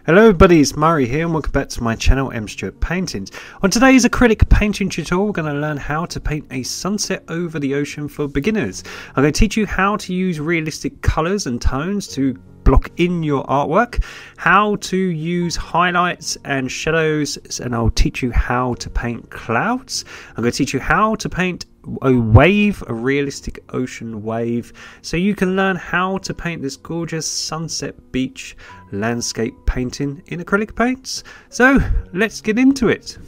Hello everybody, it's Murray here and welcome back to my channel M Stuart Paintings. On today's acrylic painting tutorial we're going to learn how to paint a sunset over the ocean for beginners. I'm going to teach you how to use realistic colours and tones to block in your artwork, how to use highlights and shadows, and I'll teach you how to paint clouds. I'm going to teach you how to paint a wave, a realistic ocean wave, so you can learn how to paint this gorgeous sunset beach landscape painting in acrylic paints. So let's get into it.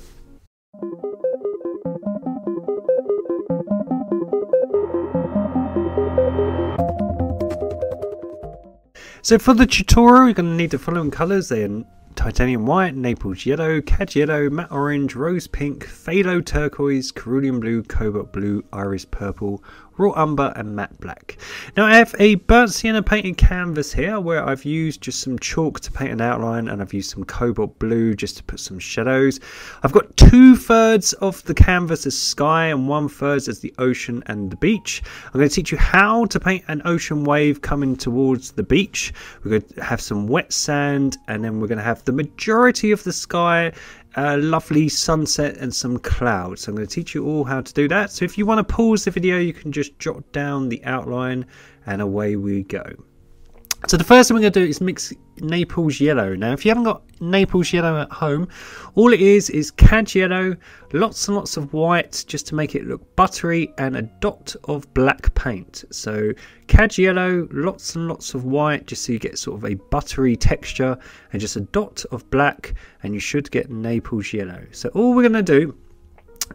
So for the tutorial you're going to need the following colours. They're titanium white, Naples yellow, cad yellow, matte orange, rose pink, phthalo turquoise, cerulean blue, cobalt blue, iris purple, raw umber and matte black. Now I have a burnt sienna painted canvas here where I've used just some chalk to paint an outline, and I've used some cobalt blue just to put some shadows. I've got 2/3 of the canvas as sky and 1/3 as the ocean and the beach. I'm going to teach you how to paint an ocean wave coming towards the beach. We're going to have some wet sand, and then we're going to have the majority of the sky, a lovely sunset and some clouds. So I'm going to teach you all how to do that. So if you want to pause the video, you can just jot down the outline and away we go. So the first thing we're going to do is mix Naples yellow. Now if you haven't got Naples yellow at home, all it is cad yellow, lots and lots of white just to make it look buttery, and a dot of black paint. So cad yellow, lots and lots of white just so you get sort of a buttery texture, and just a dot of black and you should get Naples yellow. So all we're going to do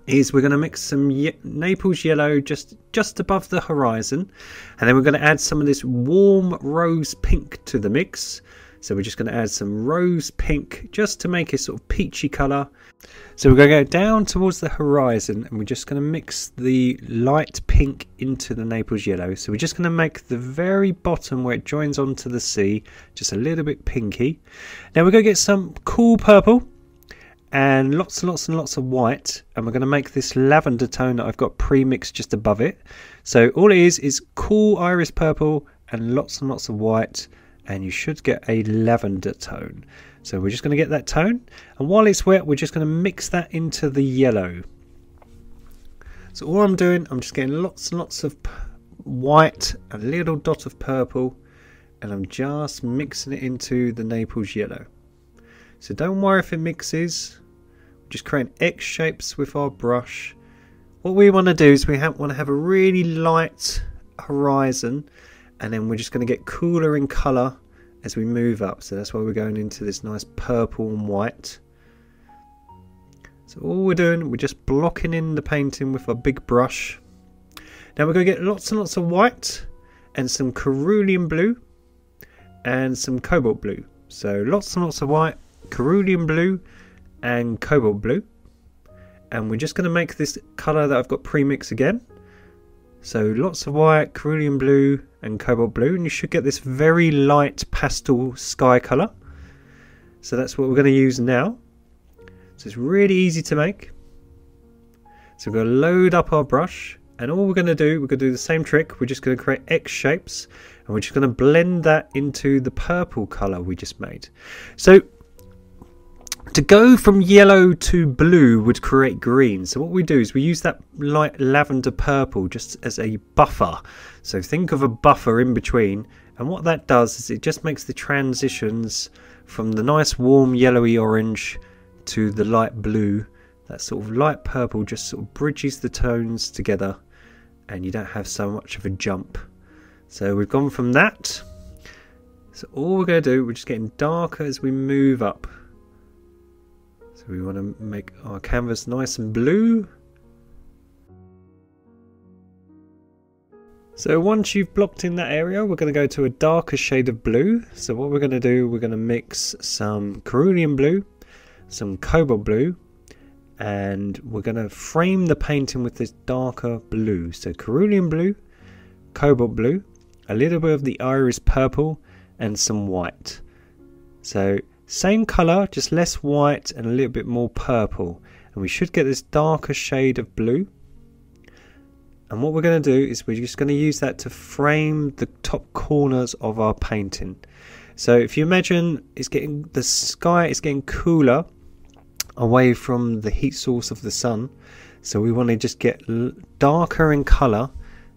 is we're going to mix some Naples yellow just above the horizon, and then we're going to add some of this warm rose pink to the mix. So we're just going to add some rose pink just to make a sort of peachy colour. So we're going to go down towards the horizon and we're just going to mix the light pink into the Naples yellow. So we're just going to make the very bottom where it joins onto the sea just a little bit pinky. Now we're going to get some cool purple and lots and lots and lots of white, and we're going to make this lavender tone that I've got pre-mixed just above it. So all it is cool iris purple and lots of white, and you should get a lavender tone. So we're just going to get that tone, and while it's wet we're just going to mix that into the yellow. So all I'm doing, I'm just getting lots and lots of white, a little dot of purple, and I'm just mixing it into the Naples yellow. So don't worry if it mixes, just create X shapes with our brush. What we want to do is we want to have a really light horizon, and then we're just going to get cooler in colour as we move up. So that's why we're going into this nice purple and white. So all we're doing, we're just blocking in the painting with a big brush. Now we're going to get lots and lots of white and some cerulean blue and some cobalt blue. So lots and lots of white, cerulean blue and cobalt blue, and we're just going to make this colour that I've got pre-mixed again. So lots of white, cerulean blue and cobalt blue, and you should get this very light pastel sky colour. So that's what we're going to use now. So it's really easy to make. So we're going to load up our brush, and all we're going to do, the same trick. We're just going to create X shapes, and we're just going to blend that into the purple colour we just made. So to go from yellow to blue would create green. So what we do is we use that light lavender purple just as a buffer. So think of a buffer in between, and what that does is it just makes the transitions from the nice warm yellowy orange to the light blue. That sort of light purple just sort of bridges the tones together, and you don't have so much of a jump. So we've gone from that. So all we're going to do, we're just getting darker as we move up. So we want to make our canvas nice and blue. So once you've blocked in that area, we're going to go to a darker shade of blue. So what we're going to do, we're going to mix some cerulean blue, some cobalt blue, and we're going to frame the painting with this darker blue. So cerulean blue, cobalt blue, a little bit of the iris purple, and some white. So same colour, just less white and a little bit more purple, and we should get this darker shade of blue. And what we're going to do is we're just going to use that to frame the top corners of our painting. So if you imagine the sky is getting cooler away from the heat source of the sun, so we want to just get darker in colour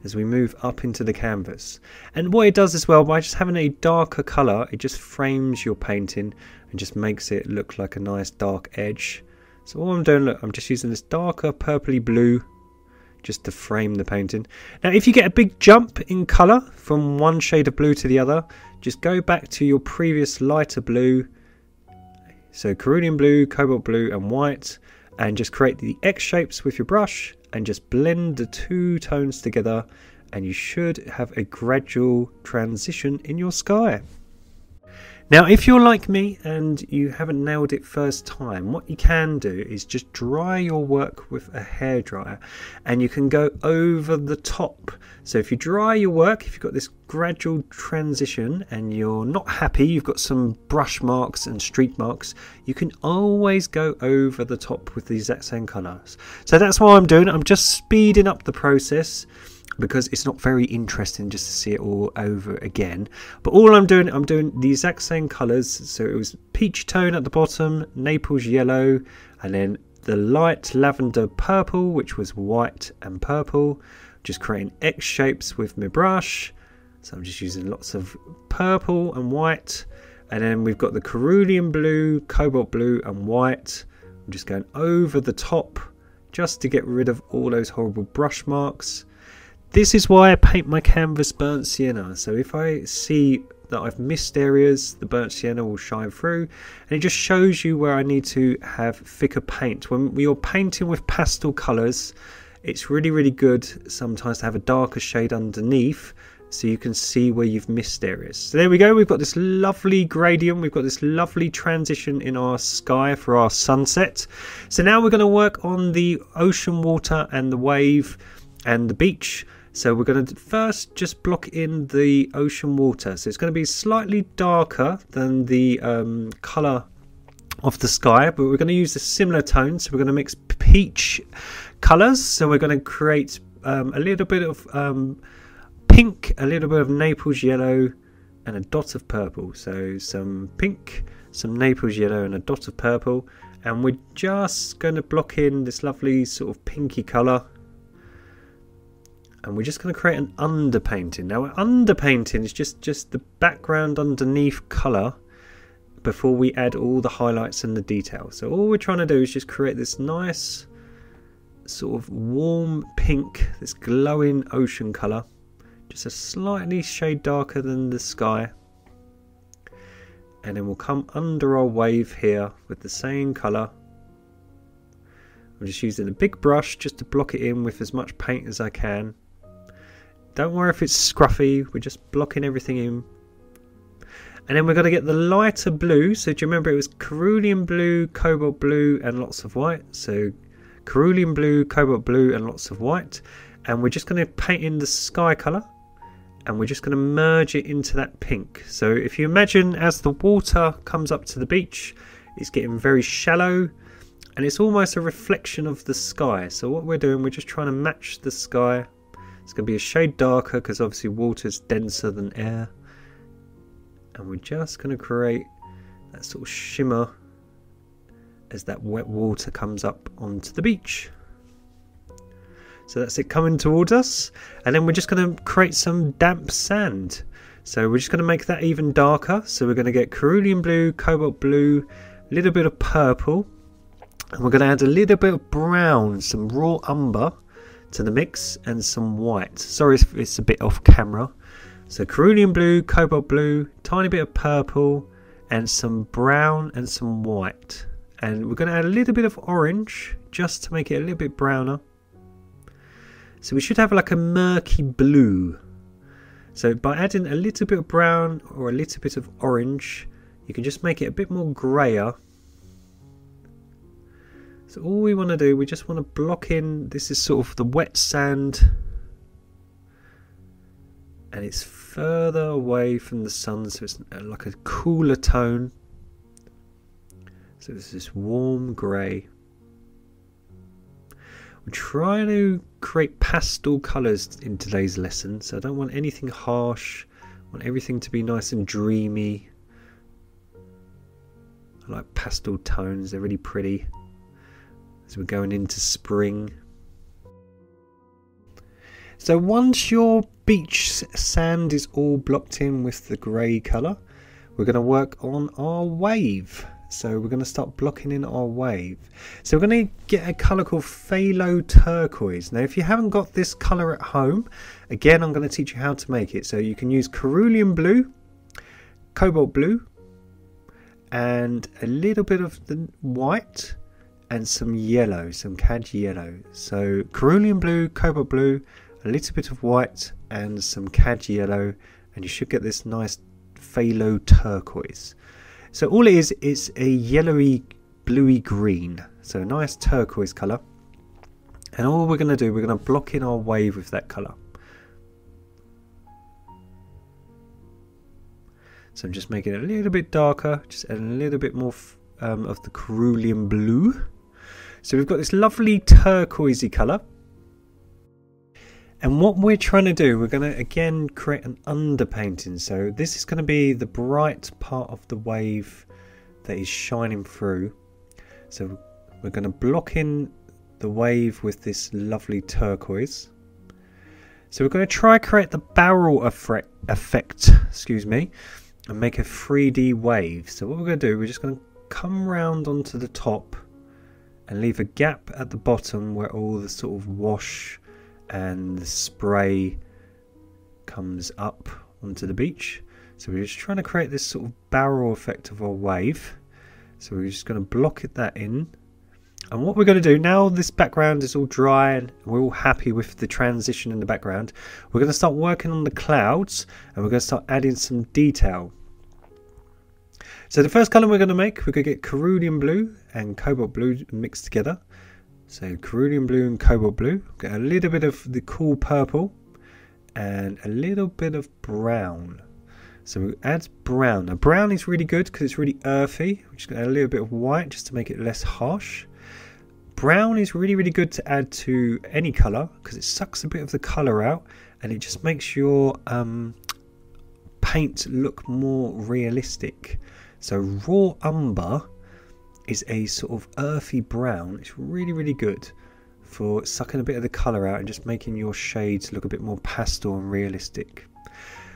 as we move up into the canvas. And what it does as well, by just having a darker colour, it just frames your painting and just makes it look like a nice dark edge. So all I'm doing, look, I'm just using this darker purpley blue just to frame the painting. Now if you get a big jump in colour from one shade of blue to the other, just go back to your previous lighter blue, so cerulean blue, cobalt blue and white, and just create the X shapes with your brush and just blend the two tones together, and you should have a gradual transition in your sky. Now if you're like me and you haven't nailed it first time, what you can do is just dry your work with a hairdryer, and you can go over the top. So if you dry your work, if you've got this gradual transition and you're not happy, you've got some brush marks and streak marks, you can always go over the top with the exact same colours. So that's what I'm doing. I'm just speeding up the process because it's not very interesting just to see it all over again. But all I'm doing the exact same colours. So it was peach tone at the bottom, Naples yellow, and then the light lavender purple, which was white and purple. Just creating X shapes with my brush. So I'm just using lots of purple and white. And then we've got the cerulean blue, cobalt blue and white. I'm just going over the top just to get rid of all those horrible brush marks. This is why I paint my canvas burnt sienna. So if I see that I've missed areas, the burnt sienna will shine through, and it just shows you where I need to have thicker paint. When you're painting with pastel colours, it's really good sometimes to have a darker shade underneath so you can see where you've missed areas. So there we go, we've got this lovely gradient, we've got this lovely transition in our sky for our sunset. So now we're going to work on the ocean water and the wave and the beach. So we're going to first just block in the ocean water. So it's going to be slightly darker than the colour of the sky, but we're going to use a similar tone. So we're going to mix peach colours. So we're going to create a little bit of pink, a little bit of Naples yellow and a dot of purple. So some pink, some Naples yellow and a dot of purple, and we're just going to block in this lovely sort of pinky colour. And we're just going to create an underpainting. Now underpainting is just the background underneath colour before we add all the highlights and the detail. So all we're trying to do is just create this nice sort of warm pink, this glowing ocean colour, just a slightly shade darker than the sky. And then we'll come under our wave here with the same colour. I'm just using a big brush just to block it in with as much paint as I can. Don't worry if it's scruffy, we're just blocking everything in. And then we're going to get the lighter blue. So do you remember it was cerulean blue, cobalt blue and lots of white. So cerulean blue, cobalt blue and lots of white. And we're just going to paint in the sky colour. And we're just going to merge it into that pink. So if you imagine as the water comes up to the beach, it's getting very shallow. And it's almost a reflection of the sky. So what we're doing, we're just trying to match the sky. It's going to be a shade darker because obviously water is denser than air. And we're just going to create that sort of shimmer as that wet water comes up onto the beach. So that's it coming towards us. And then we're just going to create some damp sand. So we're just going to make that even darker. So we're going to get cerulean blue, cobalt blue, a little bit of purple. And we're going to add a little bit of brown, some raw umber to the mix, and some white. Sorry if it's a bit off camera. So cerulean blue, cobalt blue, tiny bit of purple, and some brown and some white. And we're going to add a little bit of orange just to make it a little bit browner. So we should have like a murky blue. So by adding a little bit of brown or a little bit of orange, you can just make it a bit more grayer. So all we want to do, we just want to block in, this is sort of the wet sand, and it's further away from the sun, so it's like a cooler tone. So it's this warm grey. We're trying to create pastel colours in today's lesson, so I don't want anything harsh, I want everything to be nice and dreamy. I like pastel tones, they're really pretty as we're going into spring. So once your beach sand is all blocked in with the grey colour, we're going to work on our wave. So we're going to start blocking in our wave. So we're going to get a colour called Phthalo Turquoise. Now if you haven't got this colour at home, again I'm going to teach you how to make it. So you can use cerulean blue, cobalt blue, and a little bit of the white and some yellow, some cad yellow. So cerulean blue, cobalt blue, a little bit of white and some cad yellow, and you should get this nice phthalo turquoise. So all it is a yellowy bluey green, so a nice turquoise colour. And all we're going to do, we're going to block in our wave with that colour. So I'm just making it a little bit darker, just add a little bit more of the cerulean blue. So we've got this lovely turquoisey colour. And what we're trying to do, we're going to again create an underpainting. So this is going to be the bright part of the wave that is shining through. So we're going to block in the wave with this lovely turquoise. So we're going to try create the barrel effect, excuse me, and make a 3D wave. So what we're going to do, we're just going to come round onto the top and leave a gap at the bottom where all the sort of wash and the spray comes up onto the beach. So we're just trying to create this sort of barrel effect of our wave. So we're just going to block that in. And what we're going to do, now this background is all dry and we're all happy with the transition in the background, we're going to start working on the clouds and we're going to start adding some detail. So the first colour we're going to make, we're going to get cerulean blue and cobalt blue mixed together. So cerulean blue and cobalt blue, get a little bit of the cool purple and a little bit of brown. So we add brown. Now brown is really good because it's really earthy. We're just going to add a little bit of white just to make it less harsh. Brown is really, really good to add to any colour because it sucks a bit of the colour out and it just makes your paint look more realistic. So raw umber is a sort of earthy brown. It's really, really good for sucking a bit of the colour out and just making your shades look a bit more pastel and realistic.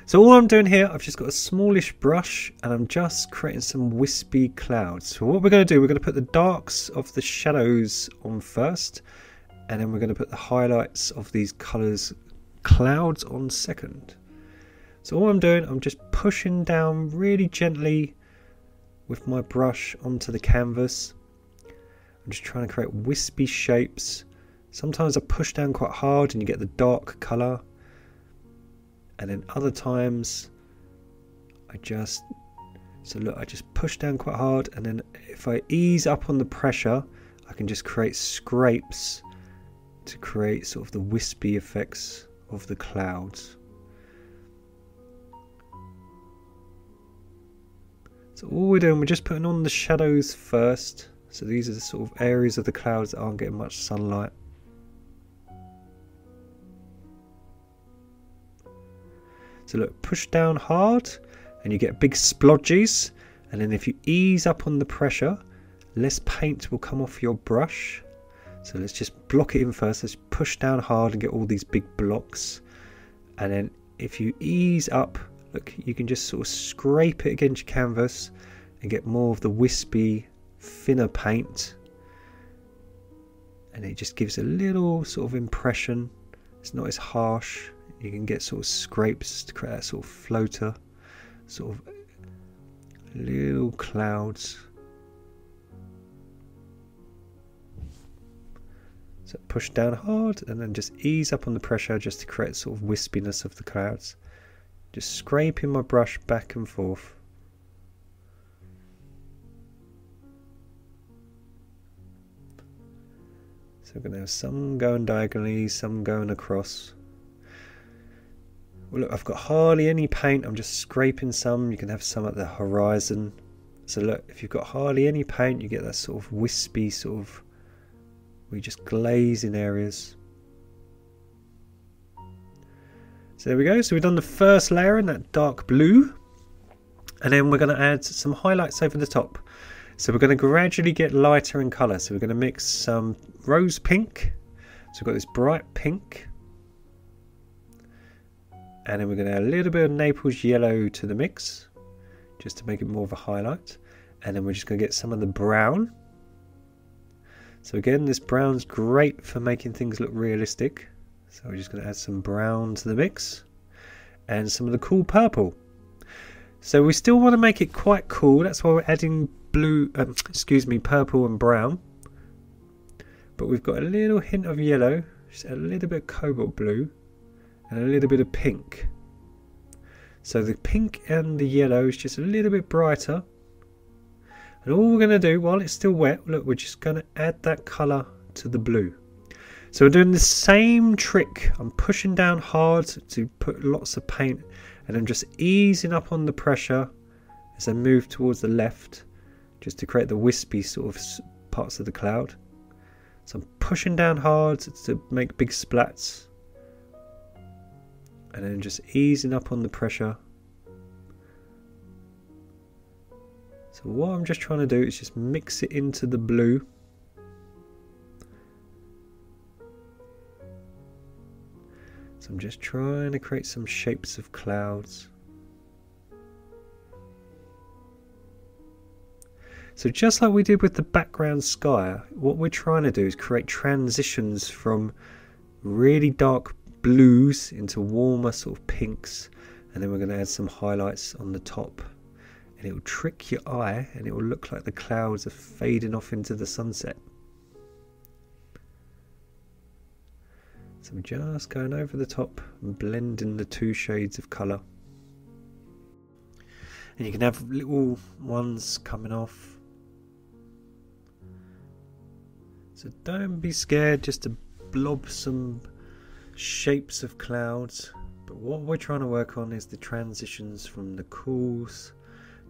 So all I'm doing here, I've just got a smallish brush and I'm just creating some wispy clouds. So what we're going to do, we're going to put the darks of the shadows on first, and then we're going to put the highlights of these colours, clouds, on second. So all I'm doing, I'm just pushing down really gently with my brush onto the canvas. I'm just trying to create wispy shapes. Sometimes I push down quite hard and you get the dark colour. And then other times I just push down quite hard, and then if I ease up on the pressure I can just create scrapes to create sort of the wispy effects of the clouds. So all we're doing, we're just putting on the shadows first. So these are the sort of areas of the clouds that aren't getting much sunlight. So look, push down hard and you get big splodges, and then if you ease up on the pressure, less paint will come off your brush. So let's just block it in first. Let's push down hard and get all these big blocks, and then if you ease up, look, you can just sort of scrape it against your canvas and get more of the wispy, thinner paint, and it just gives a little sort of impression. It's not as harsh. You can get sort of scrapes to create that sort of floater, sort of little clouds. So push down hard and then just ease up on the pressure just to create sort of wispiness of the clouds. Just scraping my brush back and forth. So we're going to have some going diagonally, some going across. Well, look, I've got hardly any paint. I'm just scraping some. You can have some at the horizon. So look, if you've got hardly any paint, you get that sort of wispy sort of, we just glaze in areas. So there we go. So we've done the first layer in that dark blue, and then we're going to add some highlights over the top. So we're going to gradually get lighter in colour. So we're going to mix some rose pink. So we've got this bright pink. And then we're going to add a little bit of Naples Yellow to the mix, just to make it more of a highlight. And then we're just going to get some of the brown. So again, this brown's great for making things look realistic. So we're just going to add some brown to the mix. And some of the cool purple. So we still want to make it quite cool. That's why we're adding purple and brown. But we've got a little hint of yellow, just a little bit of cobalt blue, and a little bit of pink. So the pink and the yellow is just a little bit brighter. And all we're going to do while it's still wet, look, we're just going to add that colour to the blue. So we're doing the same trick. I'm pushing down hard to put lots of paint, and I'm just easing up on the pressure as I move towards the left, just to create the wispy sort of parts of the cloud. So I'm pushing down hard to make big splats, and then just easing up on the pressure. So what I'm just trying to do is just mix it into the blue. So I'm just trying to create some shapes of clouds. So just like we did with the background sky, what we're trying to do is create transitions from really dark blues into warmer sort of pinks, and then we're going to add some highlights on the top, and it will trick your eye and it will look like the clouds are fading off into the sunset. So I'm just going over the top and blending the two shades of colour. And you can have little ones coming off. So don't be scared just to blob some shapes of clouds. But what we're trying to work on is the transitions from the cools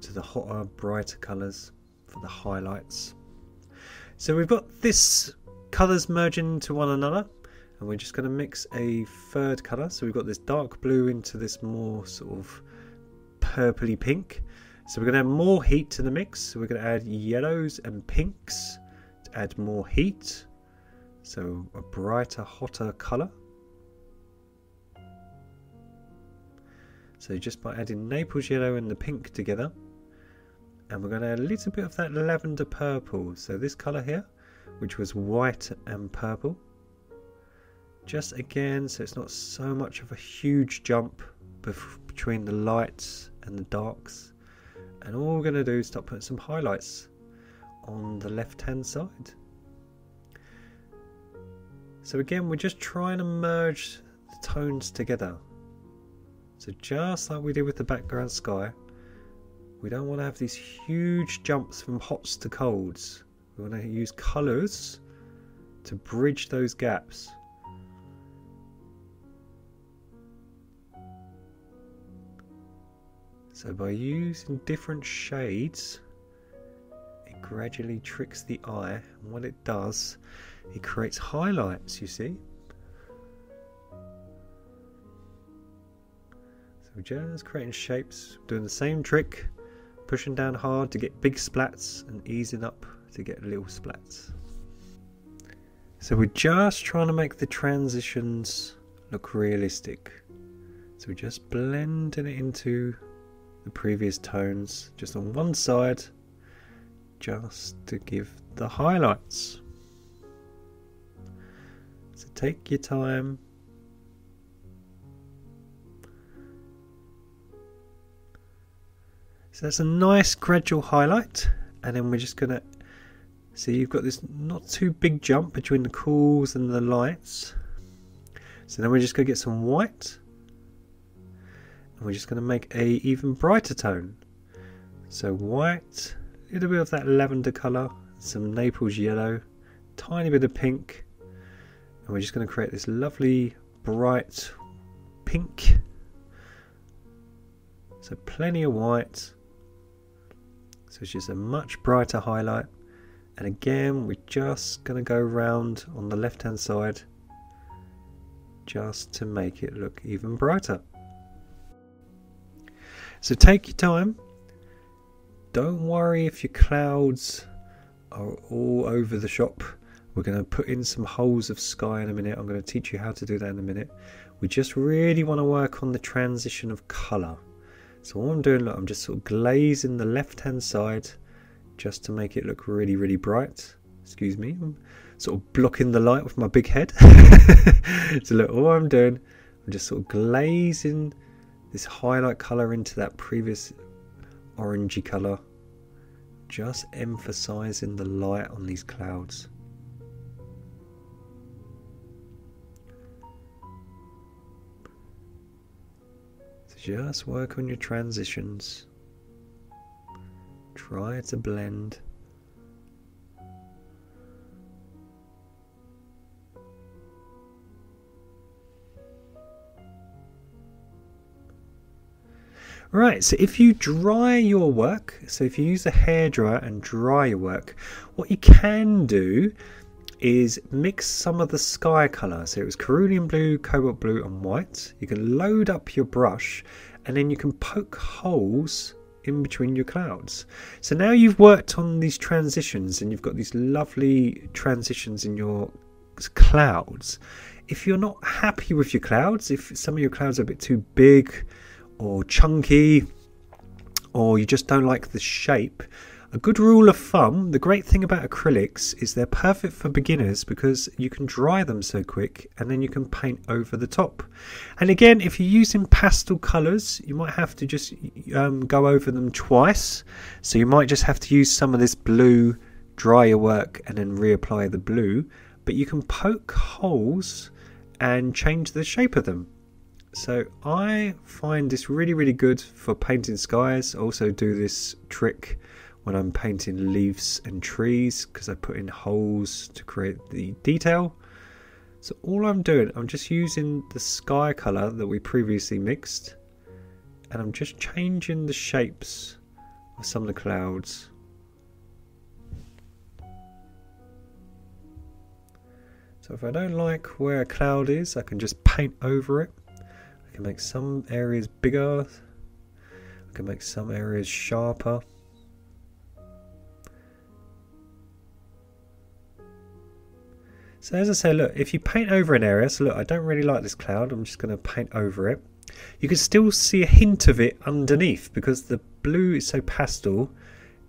to the hotter, brighter colours for the highlights. So we've got this colours merging into one another. And we're just going to mix a third colour. So we've got this dark blue into this more sort of purpley pink. So we're going to add more heat to the mix. So we're going to add yellows and pinks to add more heat. So a brighter, hotter colour. So just by adding Naples Yellow and the pink together. And we're going to add a little bit of that lavender purple. So this colour here, which was white and purple. Just again, so it's not so much of a huge jump between the lights and the darks. And all we're going to do is start putting some highlights on the left hand side. So again, we're just trying to merge the tones together. So just like we did with the background sky, we don't want to have these huge jumps from hots to colds. We want to use colours to bridge those gaps. So by using different shades, it gradually tricks the eye, and what it does, it creates highlights, you see. So just creating shapes, doing the same trick, pushing down hard to get big splats and easing up to get little splats. So we're just trying to make the transitions look realistic. So we're just blending it into the previous tones just on one side, just to give the highlights. So take your time. So that's a nice gradual highlight, and then we're just gonna see you've got this not too big jump between the cools and the lights. So then we're just gonna get some white. And we're just going to make a even brighter tone. So white, a little bit of that lavender colour, some Naples Yellow, tiny bit of pink, and we're just going to create this lovely bright pink. So plenty of white. So it's just a much brighter highlight. And again, we're just going to go round on the left hand side just to make it look even brighter. So take your time, don't worry if your clouds are all over the shop. We're going to put in some holes of sky in a minute. I'm going to teach you how to do that in a minute. We just really want to work on the transition of colour. So what I'm doing, look, I'm just sort of glazing the left hand side just to make it look really, really bright. Excuse me, I'm sort of blocking the light with my big head. So look, all I'm doing, I'm just sort of glazing this highlight colour into that previous orangey colour, just emphasising the light on these clouds. So just work on your transitions, try to blend. Right, so if you dry your work, so if you use a hairdryer and dry your work, what you can do is mix some of the sky colour. So it was cerulean blue, cobalt blue and white. You can load up your brush and then you can poke holes in between your clouds. So now you've worked on these transitions and you've got these lovely transitions in your clouds. If you're not happy with your clouds, if some of your clouds are a bit too big or chunky, or you just don't like the shape, a good rule of thumb, the great thing about acrylics is they're perfect for beginners because you can dry them so quick and then you can paint over the top. And again, if you're using pastel colours, you might have to just go over them twice. So you might just have to use some of this blue, dry your work and then reapply the blue, but you can poke holes and change the shape of them. So I find this really, really good for painting skies. I also do this trick when I'm painting leaves and trees because I put in holes to create the detail. So all I'm doing, I'm just using the sky colour that we previously mixed and I'm just changing the shapes of some of the clouds. So if I don't like where a cloud is, I can just paint over it. I can make some areas bigger, I can make some areas sharper. So as I say, look, if you paint over an area, so look, I don't really like this cloud, I'm just going to paint over it. You can still see a hint of it underneath because the blue is so pastel,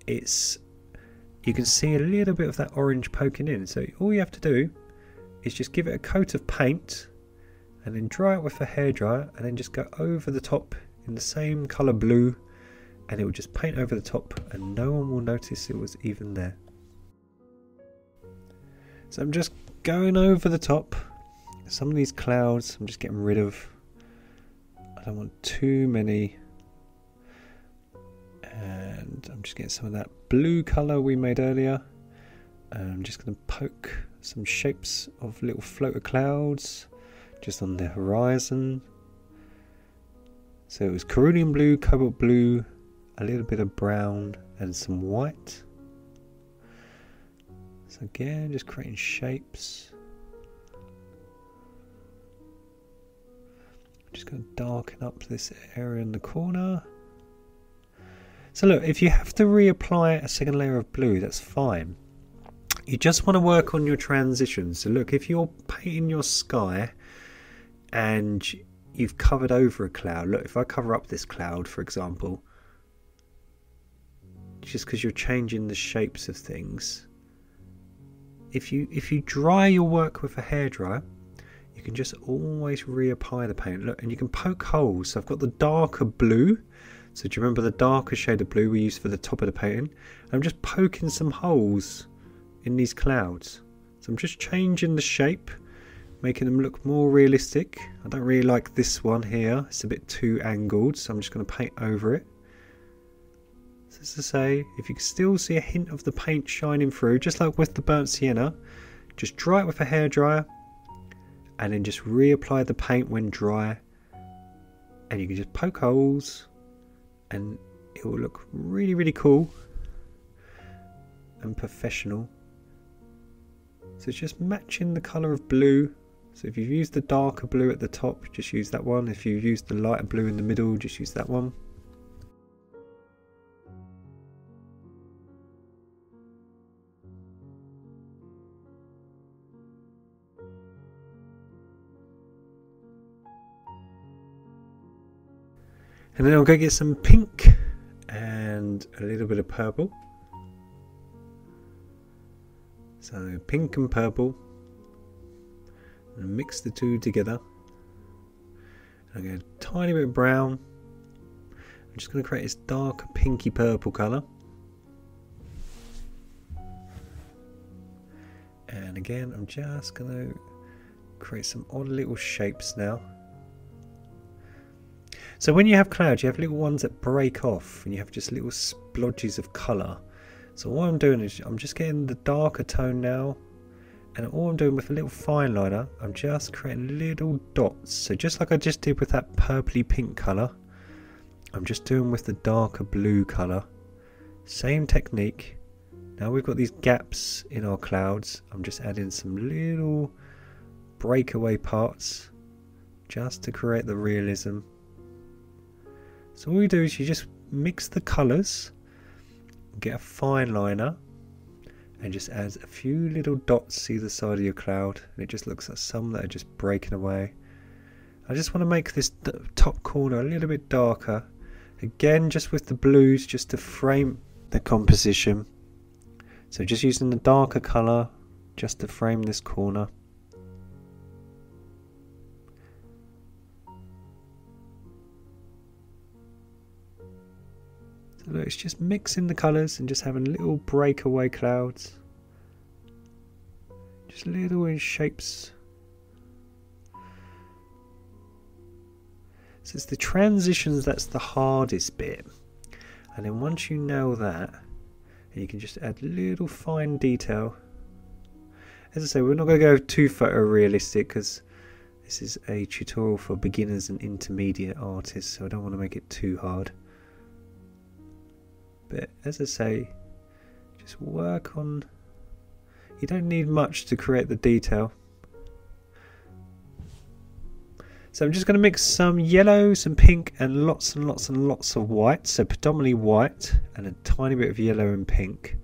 you can see a little bit of that orange poking in. So all you have to do is just give it a coat of paint and then dry it with a hairdryer and then just go over the top in the same colour blue and it will just paint over the top and no one will notice it was even there. So I'm just going over the top. Some of these clouds I'm just getting rid of. I don't want too many. And I'm just getting some of that blue colour we made earlier. And I'm just going to poke some shapes of little floater clouds just on the horizon. So it was cerulean blue, cobalt blue, a little bit of brown and some white. So again, just creating shapes. I'm just going to darken up this area in the corner. So look, if you have to reapply a second layer of blue, that's fine. You just want to work on your transitions. So look, if you're painting your sky and you've covered over a cloud, look, if I cover up this cloud, for example, just because you're changing the shapes of things, if you dry your work with a hairdryer, you can just always reapply the paint. Look, and you can poke holes. So I've got the darker blue. So do you remember the darker shade of blue we used for the top of the painting? I'm just poking some holes in these clouds. So I'm just changing the shape, making them look more realistic. I don't really like this one here. It's a bit too angled, so I'm just going to paint over it. So as I say, if you can still see a hint of the paint shining through, just like with the burnt sienna, just dry it with a hairdryer and then just reapply the paint when dry, and you can just poke holes and it will look really, really cool and professional. So it's just matching the colour of blue. So if you've used the darker blue at the top, just use that one. If you've used the lighter blue in the middle, just use that one. And then I'm going to get some pink and a little bit of purple. So pink and purple, and mix the two together. And I get a tiny bit of brown. I'm just going to create this dark pinky purple colour. And again, I'm just going to create some odd little shapes now. So when you have clouds, you have little ones that break off and you have just little splodges of colour. So what I'm doing is I'm just getting the darker tone now, and all I'm doing with a little fine liner, I'm just creating little dots. So just like I just did with that purpley pink colour, I'm just doing with the darker blue colour. Same technique. Now we've got these gaps in our clouds, I'm just adding some little breakaway parts just to create the realism. So all you do is you just mix the colours, get a fine liner, and just add a few little dots either side of your cloud, and it just looks like some that are just breaking away. I just want to make this top corner a little bit darker, again just with the blues, just to frame the composition. So just using the darker colour just to frame this corner. So look, it's just mixing the colours and just having little breakaway clouds. Just little in shapes. So it's the transitions that's the hardest bit. And then once you nail that, and you can just add little fine detail. As I say, we're not going to go too photorealistic because this is a tutorial for beginners and intermediate artists, so I don't want to make it too hard. But as I say, just work on, you don't need much to create the detail. So I'm just going to mix some yellow, some pink, and lots of white. So predominantly white and a tiny bit of yellow and pink.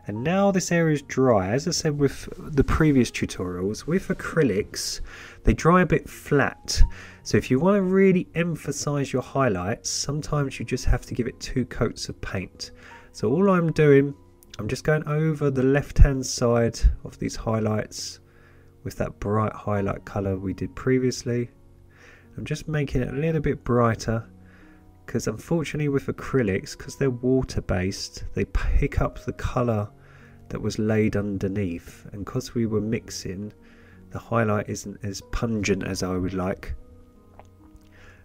And now this area is dry. As I said with the previous tutorials, with acrylics, they dry a bit flat. So if you want to really emphasize your highlights, sometimes you just have to give it 2 coats of paint. So all I'm doing, I'm just going over the left-hand side of these highlights with that bright highlight color we did previously. I'm just making it a little bit brighter because unfortunately with acrylics, because they're water based, they pick up the colour that was laid underneath, and because we were mixing, the highlight isn't as pungent as I would like.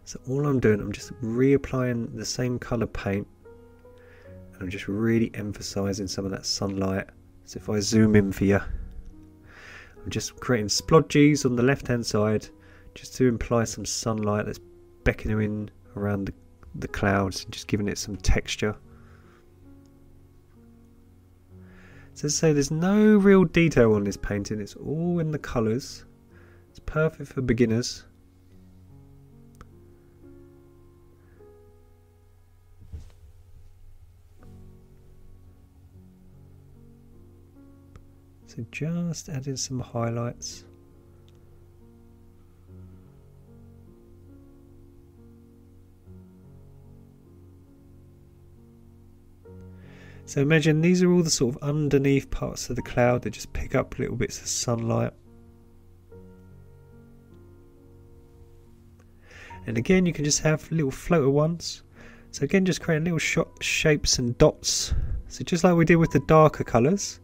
So all I'm doing, I'm just reapplying the same colour paint, and I'm just really emphasising some of that sunlight. So if I zoom in for you, I'm just creating splodges on the left hand side just to imply some sunlight that's beckoning around the clouds and just giving it some texture. So as I say, there's no real detail on this painting, it's all in the colours. It's perfect for beginners. So just adding some highlights. So imagine these are all the sort of underneath parts of the cloud that just pick up little bits of sunlight. And again, you can just have little floater ones. So again, just creating little shapes and dots. So just like we did with the darker colours,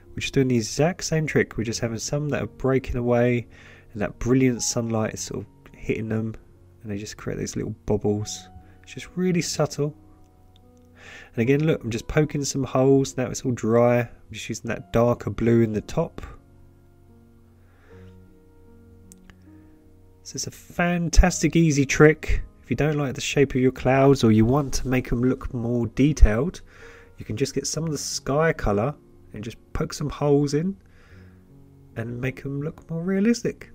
we're just doing the exact same trick. We're just having some that are breaking away and that brilliant sunlight is sort of hitting them, and they just create these little bubbles. It's just really subtle. And again, look, I'm just poking some holes. Now it's all dry. I'm just using that darker blue in the top. So it's a fantastic easy trick. If you don't like the shape of your clouds or you want to make them look more detailed, you can just get some of the sky colour and just poke some holes in and make them look more realistic.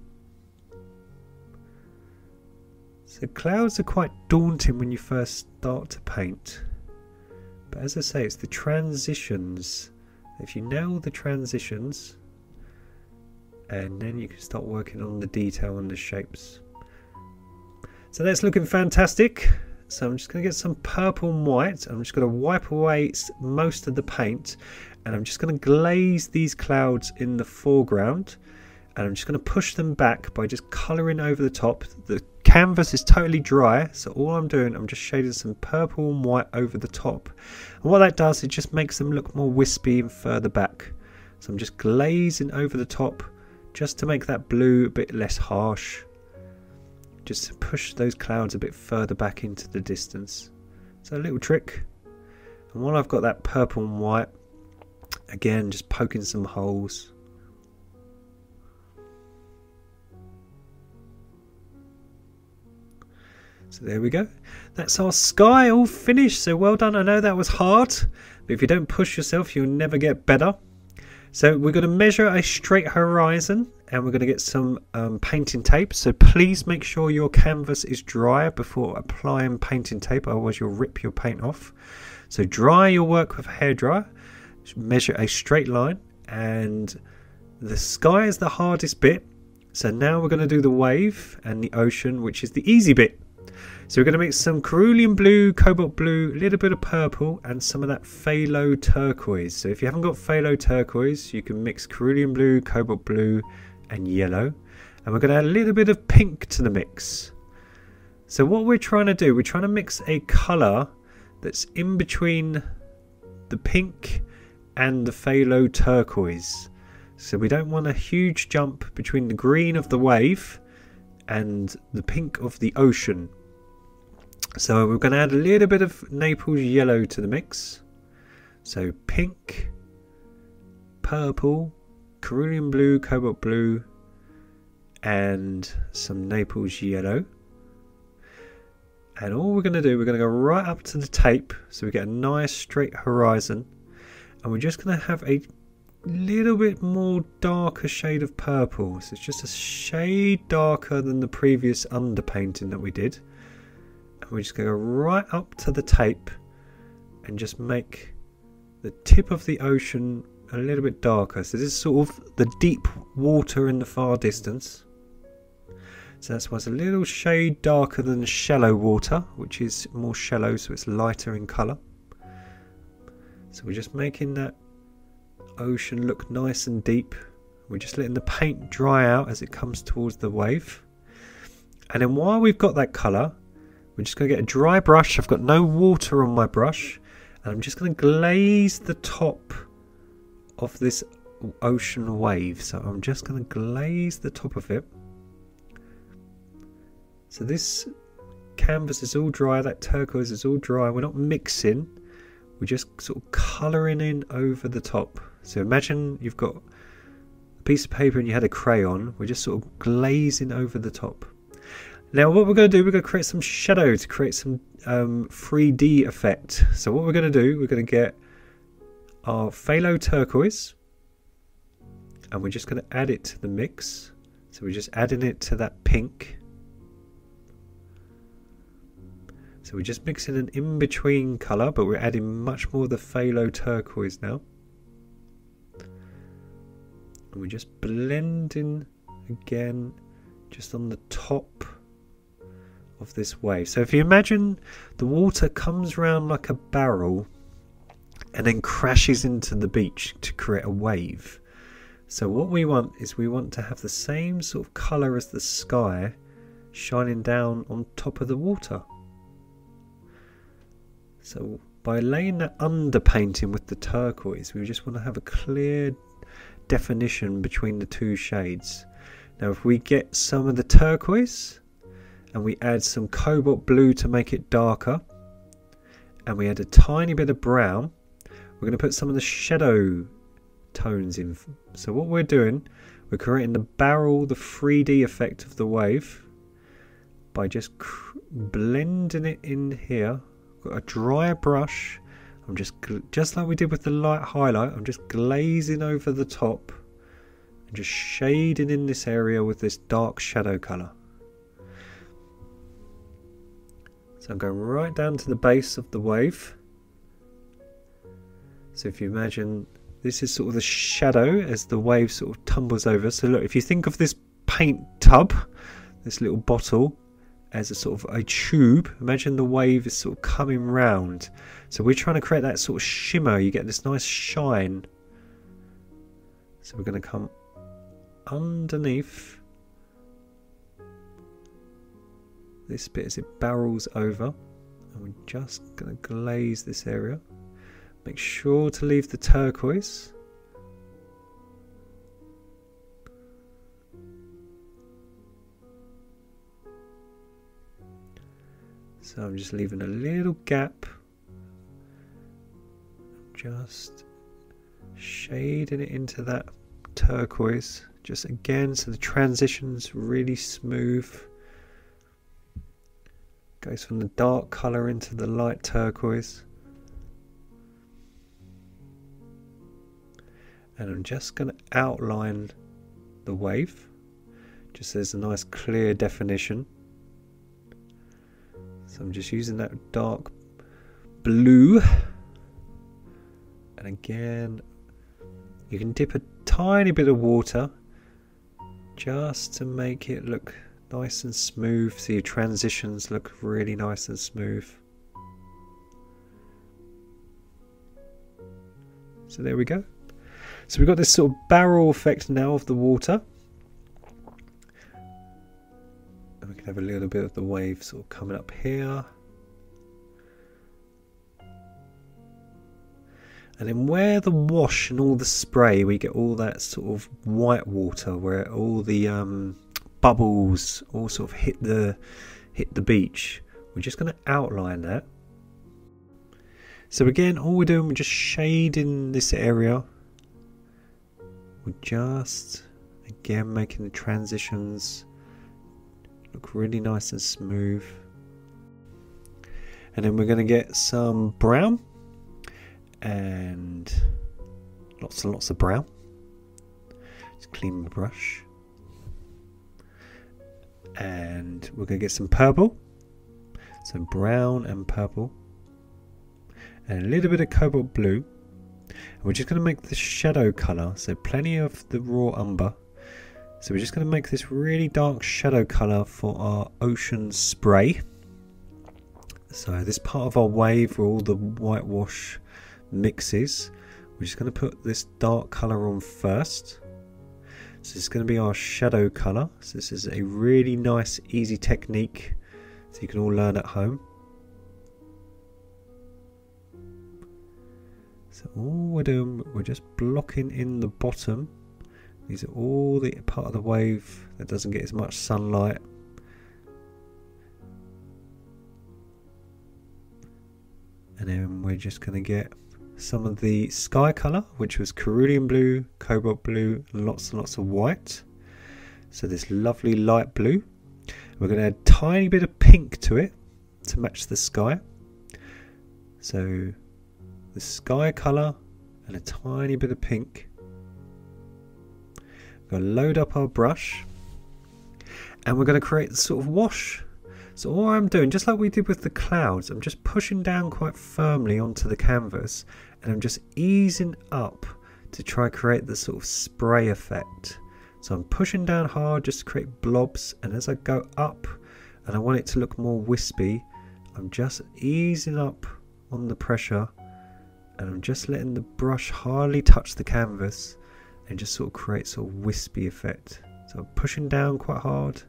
So clouds are quite daunting when you first start to paint. But as I say, it's the transitions. If you nail the transitions, and then you can start working on the detail and the shapes. So that's looking fantastic. So I'm just going to get some purple and white. I'm just going to wipe away most of the paint, and I'm just going to glaze these clouds in the foreground, and I'm just going to push them back by just colouring over the top. The canvas is totally dry, so all I'm doing, I'm just shading some purple and white over the top, and what that does, it just makes them look more wispy and further back. So I'm just glazing over the top just to make that blue a bit less harsh, just to push those clouds a bit further back into the distance. So a little trick. And while I've got that purple and white, again just poking some holes. So there we go. That's our sky all finished. So well done. I know that was hard, but if you don't push yourself, you'll never get better. So we're going to measure a straight horizon, and we're going to get some painting tape. So please make sure your canvas is dry before applying painting tape, otherwise you'll rip your paint off. So dry your work with a hairdryer, measure a straight line, and the sky is the hardest bit. So now we're going to do the wave and the ocean, which is the easy bit. So we're going to mix some cerulean blue, cobalt blue, a little bit of purple, and some of that phthalo turquoise. So if you haven't got phthalo turquoise, you can mix cerulean blue, cobalt blue, and yellow. And we're going to add a little bit of pink to the mix. So what we're trying to do, we're trying to mix a colour that's in between the pink and the phthalo turquoise. So we don't want a huge jump between the green of the wave and the pink of the ocean. So we're going to add a little bit of Naples Yellow to the mix. So pink, purple, cerulean blue, cobalt blue, and some Naples Yellow. And all we're going to do, we're going to go right up to the tape so we get a nice straight horizon. And we're just going to have a little bit more darker shade of purple. So it's just a shade darker than the previous underpainting that we did. And we're just going to go right up to the tape and just make the tip of the ocean a little bit darker. So this is sort of the deep water in the far distance. So that's why it's a little shade darker than the shallow water, which is more shallow, so it's lighter in colour. So we're just making that ocean look nice and deep. We're just letting the paint dry out as it comes towards the wave. And then while we've got that colour, we're just going to get a dry brush. I've got no water on my brush, and I'm just going to glaze the top of this ocean wave. So I'm just going to glaze the top of it. So this canvas is all dry, that turquoise is all dry. We're not mixing, we're just sort of colouring in over the top. So imagine you've got a piece of paper and you had a crayon. We're just sort of glazing over the top. Now what we're going to do, we're going to create some shadow to create some 3D effect. So what we're going to do, we're going to get our phthalo turquoise, and we're just going to add it to the mix. So we're just adding it to that pink. So we're just mixing an in-between colour, but we're adding much more of the phthalo turquoise now. And we're just blending again just on the top of this wave. So if you imagine the water comes around like a barrel and then crashes into the beach to create a wave. So what we want is we want to have the same sort of colour as the sky shining down on top of the water. So by laying that underpainting with the turquoise, we just want to have a clear definition between the two shades. Now if we get some of the turquoise and we add some cobalt blue to make it darker, and we add a tiny bit of brown, we're going to put some of the shadow tones in. So what we're doing, we're creating the barrel, the 3D effect of the wave by just blending it in here. I've got a dry brush. I'm just like we did with the light highlight, I'm just glazing over the top and just shading in this area with this dark shadow colour. So I'm going right down to the base of the wave. So if you imagine, this is sort of the shadow as the wave sort of tumbles over. So look, if you think of this paint tub, this little bottle, as a sort of a tube. Imagine the wave is sort of coming round. So we're trying to create that sort of shimmer. You get this nice shine. So we're going to come underneath this bit as it barrels over. And we're just going to glaze this area. Make sure to leave the turquoise. So I'm just leaving a little gap, just shading it into that turquoise, just again so the transition's really smooth. Goes from the dark colour into the light turquoise. And I'm just going to outline the wave, just so there's a nice clear definition. So I'm just using that dark blue, and again you can dip a tiny bit of water just to make it look nice and smooth, so your transitions look really nice and smooth. So there we go. So we've got this sort of barrel effect now of the water. And we can have a little bit of the wave sort of coming up here. And then where the wash and all the spray, we get all that sort of white water where all the bubbles all sort of hit the beach. We're just going to outline that. So again, all we're doing, we're just shading this area. We're just, again, making the transitions look really nice and smooth. And then we're going to get some brown and lots of brown. Just clean the brush. And we're going to get some purple. So brown and purple. And a little bit of cobalt blue. And we're just going to make the shadow colour. So plenty of the raw umber. So we're just going to make this really dark shadow colour for our ocean spray. So this part of our wave where all the whitewash mixes, we're just going to put this dark colour on first. So it's going to be our shadow colour. So this is a really nice, easy technique so you can all learn at home. So all we're doing, we're just blocking in the bottom. These are all the part of the wave that doesn't get as much sunlight. And then we're just going to get some of the sky colour, which was cerulean blue, cobalt blue, and lots of white. So this lovely light blue. We're going to add a tiny bit of pink to it to match the sky. So the sky colour and a tiny bit of pink. We're going to load up our brush and we're going to create the sort of wash. So all I'm doing, just like we did with the clouds, I'm just pushing down quite firmly onto the canvas and I'm just easing up to try to create the sort of spray effect. So I'm pushing down hard just to create blobs, and as I go up and I want it to look more wispy, I'm just easing up on the pressure and I'm just letting the brush hardly touch the canvas and just sort of create sort of wispy effect. So I'm pushing down quite hard.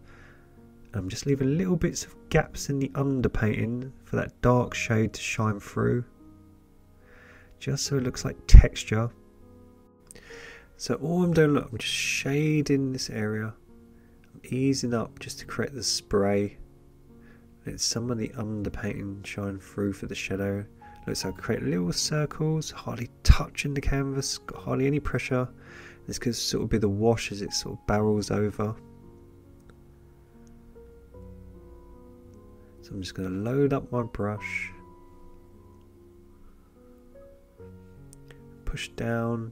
I'm just leaving little bits of gaps in the underpainting for that dark shade to shine through, just so it looks like texture. So all I'm doing, look, I'm just shading this area. I'm easing up just to create the spray. Let some of the underpainting shine through for the shadow. Looks like I create little circles, hardly touching the canvas, got hardly any pressure. This could sort of be the wash as it sort of barrels over. So I'm just going to load up my brush, push down,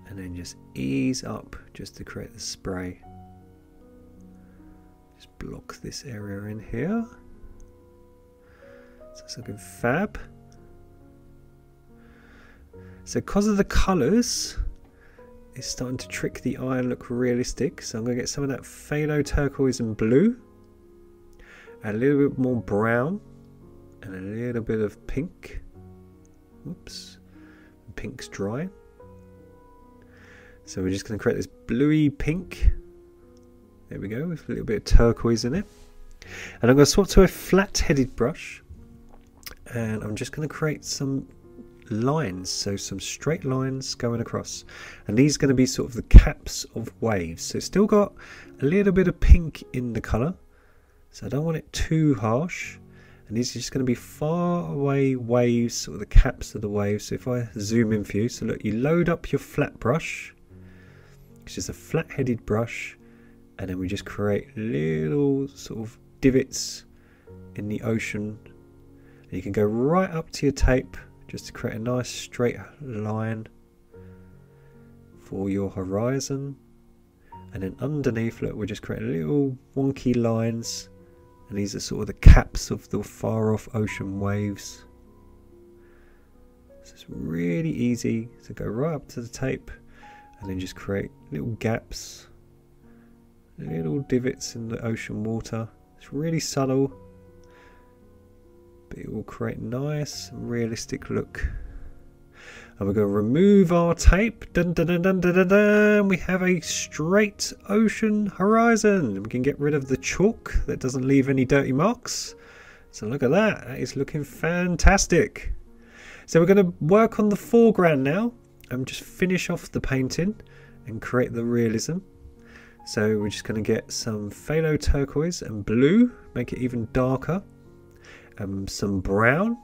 and then just ease up just to create the spray. Just block this area in here. So it's looking fab. So because of the colours, it's starting to trick the eye and look realistic. So I'm going to get some of that phthalo turquoise and blue. a little bit more brown and a little bit of pink. Whoops, pink's dry. So we're just going to create this bluey pink. There we go, with a little bit of turquoise in it. And I'm going to swap to a flat-headed brush, and I'm just going to create some lines, so some straight lines going across, and these are going to be sort of the caps of waves. So it's still got a little bit of pink in the colour, so I don't want it too harsh, and these are just going to be far away waves, sort of the caps of the waves. So if I zoom in for you, so look, you load up your flat brush, which is a flat-headed brush, and then we just create little sort of divots in the ocean, and you can go right up to your tape just to create a nice straight line for your horizon. And then underneath, look, we're just creating little wonky lines, and these are sort of the caps of the far off ocean waves. So it's really easy to go right up to the tape and then just create little gaps, little divots in the ocean water. It's really subtle, but it will create a nice realistic look. And we're going to remove our tape. Dun, dun, dun, dun, dun, dun, dun. We have a straight ocean horizon. We can get rid of the chalk that doesn't leave any dirty marks. So look at that. That is looking fantastic. So we're going to work on the foreground now and just finish off the painting and create the realism. So we're just going to get some phthalo turquoise and blue, make it even darker. Some brown,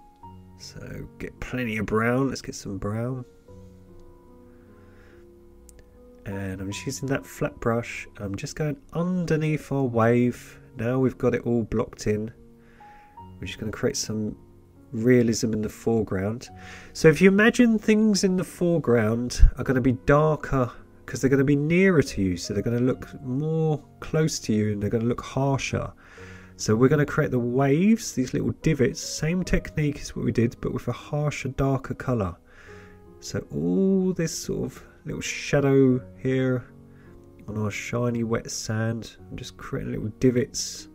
so get plenty of brown. Let's get some brown, and I'm just using that flat brush. I'm just going underneath our wave. Now we've got it all blocked in. We're just going to create some realism in the foreground. So if you imagine things in the foreground are going to be darker because they're going to be nearer to you, so they're going to look more close to you and they're going to look harsher. So we're going to create the waves, these little divots, same technique as what we did, but with a harsher, darker colour. So all this sort of little shadow here on our shiny wet sand, I'm just creating little divots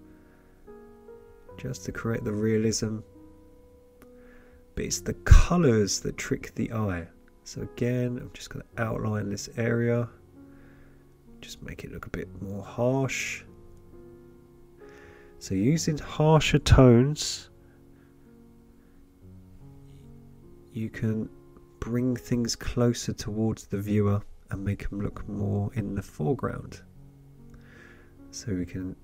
just to create the realism. But it's the colours that trick the eye. So again, I'm just going to outline this area, just make it look a bit more harsh. So using harsher tones, you can bring things closer towards the viewer and make them look more in the foreground. So we can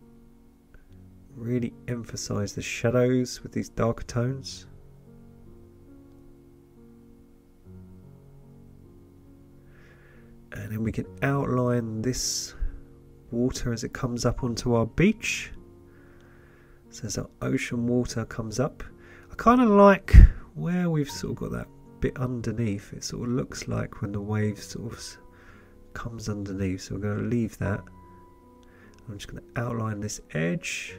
really emphasize the shadows with these darker tones. And then we can outline this water as it comes up onto our beach. So as our ocean water comes up, I kind of like where we've sort of got that bit underneath. It sort of looks like when the wave sort of comes underneath. So we're going to leave that. I'm just going to outline this edge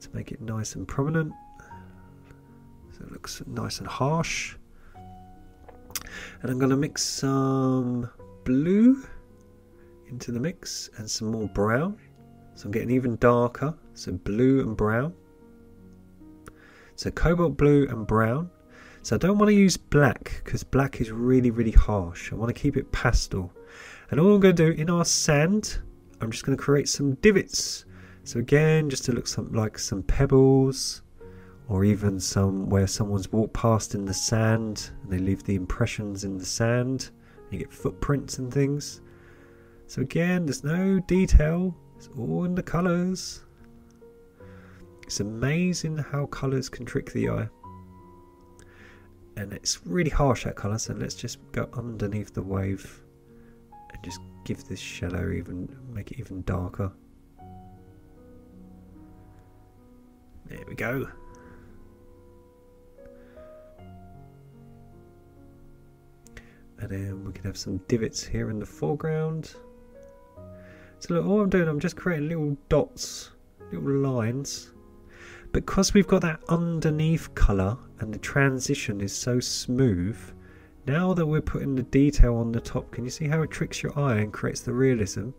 to make it nice and prominent. So it looks nice and harsh. And I'm going to mix some blue into the mix and some more brown. So I'm getting even darker, so blue and brown. So cobalt blue and brown. So I don't want to use black because black is really, really harsh. I want to keep it pastel. And all I'm going to do in our sand, I'm just going to create some divots. So again, just to look like some pebbles, or even some where someone's walked past in the sand and they leave the impressions in the sand. You get footprints and things. So again, there's no detail. It's all in the colours. It's amazing how colours can trick the eye. And it's really harsh, that colour, so let's just go underneath the wave and just give this shadow make it even darker. There we go. And then we can have some divots here in the foreground. So look, all I'm doing, I'm just creating little dots, little lines. Because we've got that underneath colour and the transition is so smooth, now that we're putting the detail on the top, can you see how it tricks your eye and creates the realism?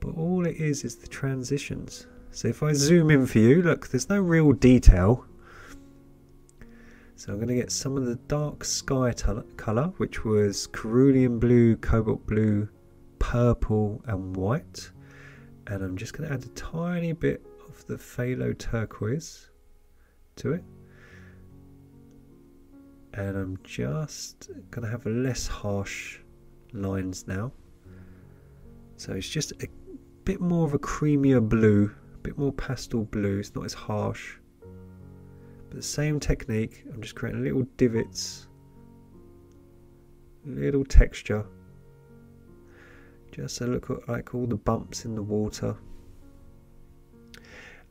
But all it is the transitions. So if I zoom in for you, look, there's no real detail. So I'm going to get some of the dark sky colour, which was cerulean blue, cobalt blue, purple and white. And I'm just going to add a tiny bit of the phthalo turquoise to it. And I'm just going to have less harsh lines now. So it's just a bit more of a creamier blue, a bit more pastel blue. It's not as harsh. But the same technique, I'm just creating little divots, little texture, just to look like all the bumps in the water.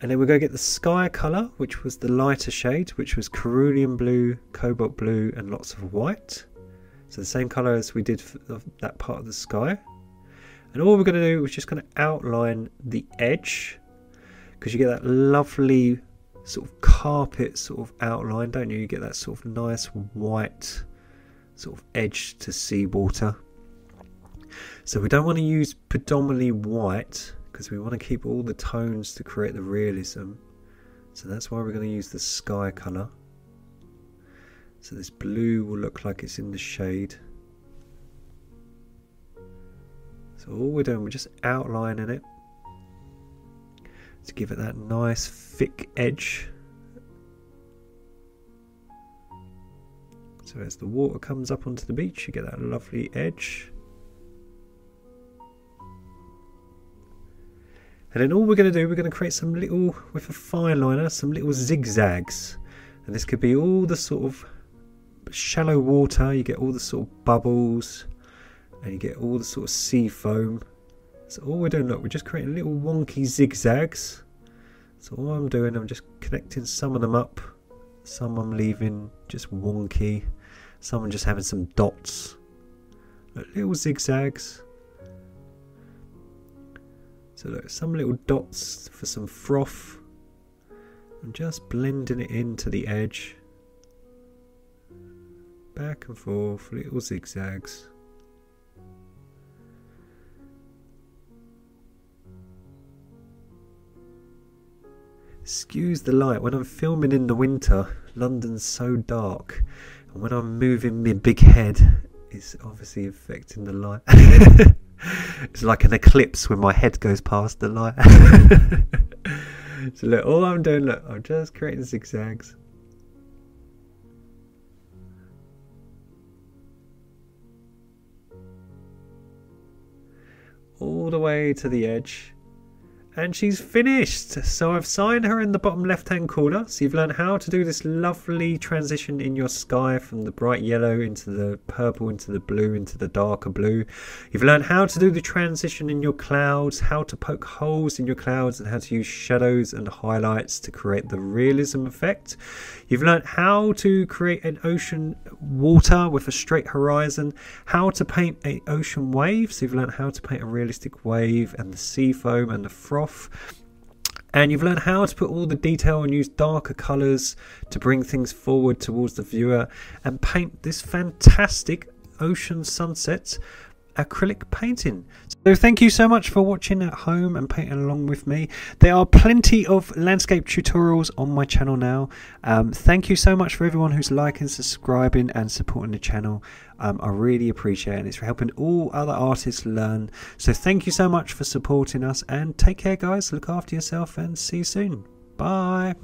And then we're going to get the sky colour, which was the lighter shade, which was cerulean blue, cobalt blue and lots of white. So the same colour as we did for that part of the sky. And all we're going to do is just going to outline the edge, because you get that lovely sort of carpet sort of outline, don't you? You get that sort of nice white sort of edge to seawater. So we don't want to use predominantly white, because we want to keep all the tones to create the realism. So that's why we're going to use the sky colour. So this blue will look like it's in the shade. So all we're doing, we're just outlining it to give it that nice thick edge. So as the water comes up onto the beach, you get that lovely edge. And then all we're going to do, we're going to create some little, with a fine liner, some little zigzags. And this could be all the sort of shallow water, you get all the sort of bubbles, and you get all the sort of sea foam. So all we're doing, look, we're just creating little wonky zigzags. So all I'm doing, I'm just connecting some of them up. Some I'm leaving just wonky. Some I'm just having some dots. Look, little zigzags. So look, some little dots for some froth. I'm just blending it into the edge. Back and forth, little zigzags. Excuse the light, when I'm filming in the winter, London's so dark, and when I'm moving my big head, it's obviously affecting the light. It's like an eclipse when my head goes past the light. So look, all I'm doing, look, I'm just creating zigzags. All the way to the edge. And she's finished. So I've signed her in the bottom left hand corner. So you've learned how to do this lovely transition in your sky from the bright yellow into the purple, into the blue, into the darker blue. You've learned how to do the transition in your clouds, how to poke holes in your clouds, and how to use shadows and highlights to create the realism effect. You've learned how to create an ocean water with a straight horizon, how to paint an ocean wave. So you've learned how to paint a realistic wave and the sea foam and the froth. And you've learned how to put all the detail and use darker colours to bring things forward towards the viewer and paint this fantastic ocean sunset acrylic painting. So thank you so much for watching at home and painting along with me. There are plenty of landscape tutorials on my channel now. Thank you so much for everyone who's liking, subscribing and supporting the channel. I really appreciate it, and it's helping all other artists learn. So thank you so much for supporting us, and take care guys, look after yourself and see you soon. Bye.